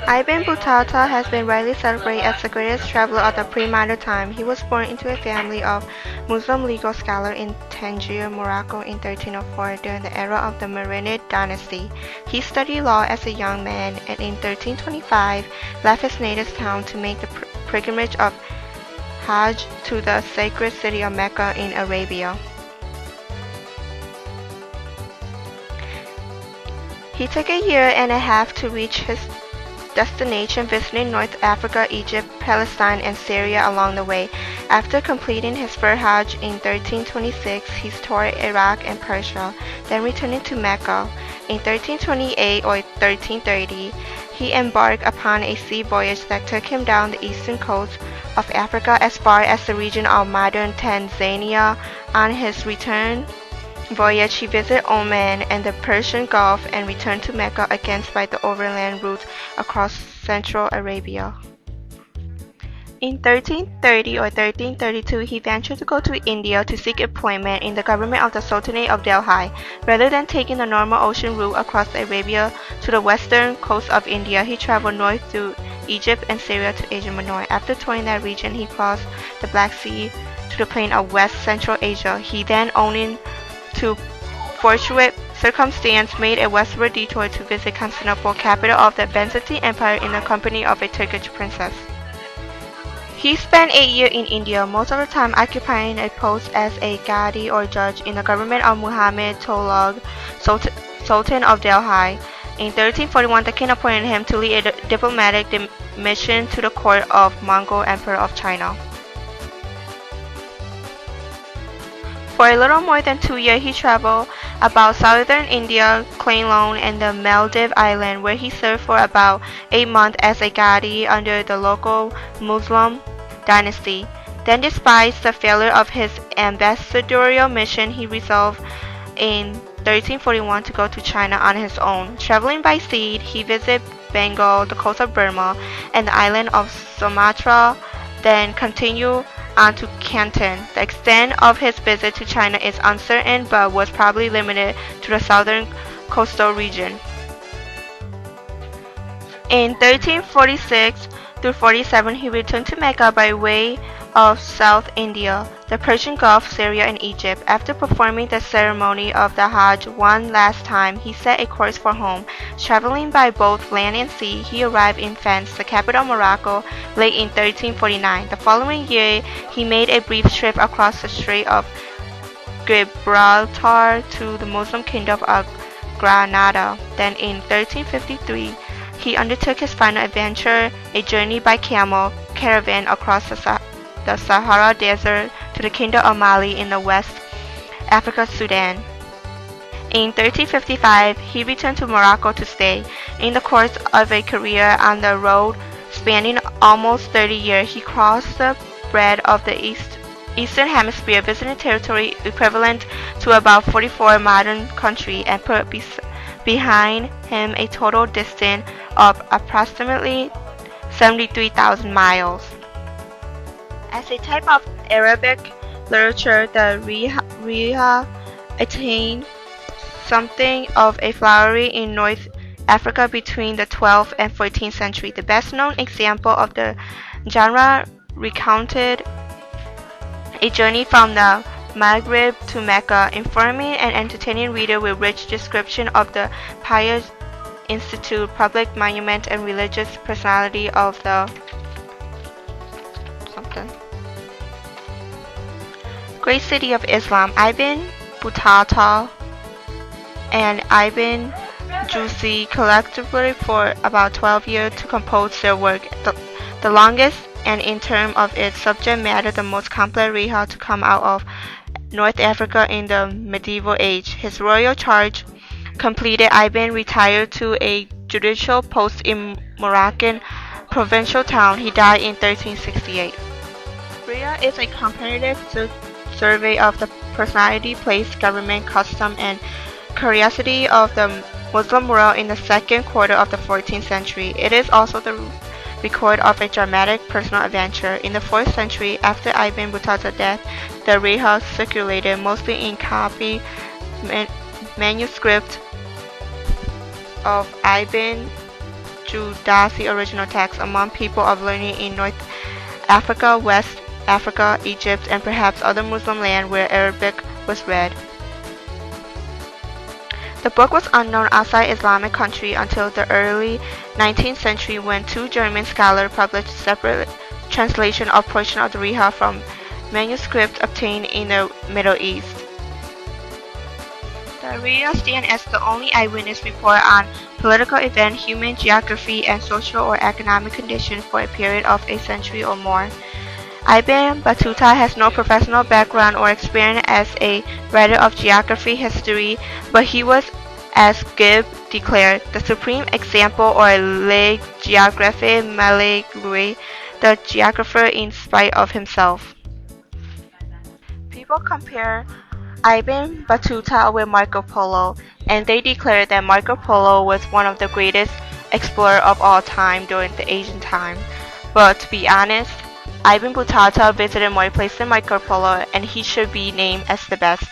Ibn Battuta has been widely celebrated as the greatest traveler of the pre-modern time. He was born into a family of Muslim legal scholars in Tangier, Morocco in 1304 during the era of the Marinid dynasty. He studied law as a young man and in 1325 left his native town to make the pilgrimage of Hajj to the sacred city of Mecca in Arabia. He took a year and a half to reach his destination, visiting North Africa, Egypt, Palestine, and Syria along the way. After completing his first Hajj in 1326, he toured Iraq and Persia, then returning to Mecca. In 1328 or 1330, he embarked upon a sea voyage that took him down the eastern coast of Africa as far as the region of modern Tanzania. On his return voyage, he visited Oman and the Persian Gulf and returned to Mecca again by the overland route across central Arabia. In 1330 or 1332, he ventured to go to India to seek employment in the government of the Sultanate of Delhi. Rather than taking the normal ocean route across Arabia to the western coast of India, he traveled north through Egypt and Syria to Asia Minor. After touring that region, he crossed the Black Sea to the plain of West Central Asia. He then, owing to fortuitous circumstance, made a westward detour to visit Constantinople, capital of the Byzantine Empire, in the company of a Turkish princess. He spent 8 years in India, most of the time occupying a post as a Qadi or judge in the government of Muhammad Tughlaq, Sultan of Delhi. In 1341, the king appointed him to lead a diplomatic mission to the court of Mongol Emperor of China. For a little more than 2 years, he traveled about southern India, Ceylon, and the Maldive Island, where he served for about 8 months as a Qadi under the local Muslim dynasty. Then, despite the failure of his ambassadorial mission, he resolved in 1341 to go to China on his own. Traveling by sea, he visited Bengal, the coast of Burma, and the island of Sumatra, then continued on to Canton. The extent of his visit to China is uncertain, but was probably limited to the southern coastal region. In 1346 through 47, he returned to Mecca by way of South India, the Persian Gulf, Syria, and Egypt. After performing the ceremony of the Hajj one last time, he set a course for home. Traveling by both land and sea, he arrived in Fez, the capital of Morocco, late in 1349. The following year, he made a brief trip across the Strait of Gibraltar to the Muslim kingdom of Granada. Then in 1353, he undertook his final adventure, a journey by camel caravan across the Sahara Desert to the Kingdom of Mali in the West Africa, Sudan. In 1355, he returned to Morocco to stay. In the course of a career on the road spanning almost 30 years, he crossed the breadth of the Eastern Hemisphere, visiting territory equivalent to about 44 modern countries, and put behind him a total distance of approximately 73,000 miles. As a type of Arabic literature, the Riha attained something of a flowery in North Africa between the 12th and 14th century. The best-known example of the genre recounted a journey from the Maghreb to Mecca, informing and entertaining reader with rich description of the pious institute, public monument, and religious personality of the great city of Islam. Ibn Battuta and Ibn Jauzi collectively for about 12 years to compose their work, the longest and in terms of its subject matter the most complex Riha to come out of North Africa in the medieval age. His royal charge completed, Ibn retired to a judicial post in Moroccan provincial town. He died in 1368. Riha is a comparative survey of the personality, place, government, custom, and curiosity of the Muslim world in the second quarter of the 14th century. It is also the record of a dramatic personal adventure. In the 4th century, after Ibn Battuta's death, the Riha circulated mostly in copy manuscript of Ibn Judasi original text among people of learning in North Africa, West Africa, Egypt, and perhaps other Muslim lands where Arabic was read. The book was unknown outside Islamic countries until the early 19th century when two German scholars published separate translations of portions of the Riha from manuscripts obtained in the Middle East. The Riha stands as the only eyewitness report on political events, human geography, and social or economic conditions for a period of a century or more. Ibn Battuta has no professional background or experience as a writer of geography history, but he was, as Gibb declared, the supreme example or le géographe malgré the geographer in spite of himself. People compare Ibn Battuta with Marco Polo, and they declare that Marco Polo was one of the greatest explorers of all time during the ancient time. But to be honest, Ibn Battuta visited more places than Marco Polo, and he should be named as the best.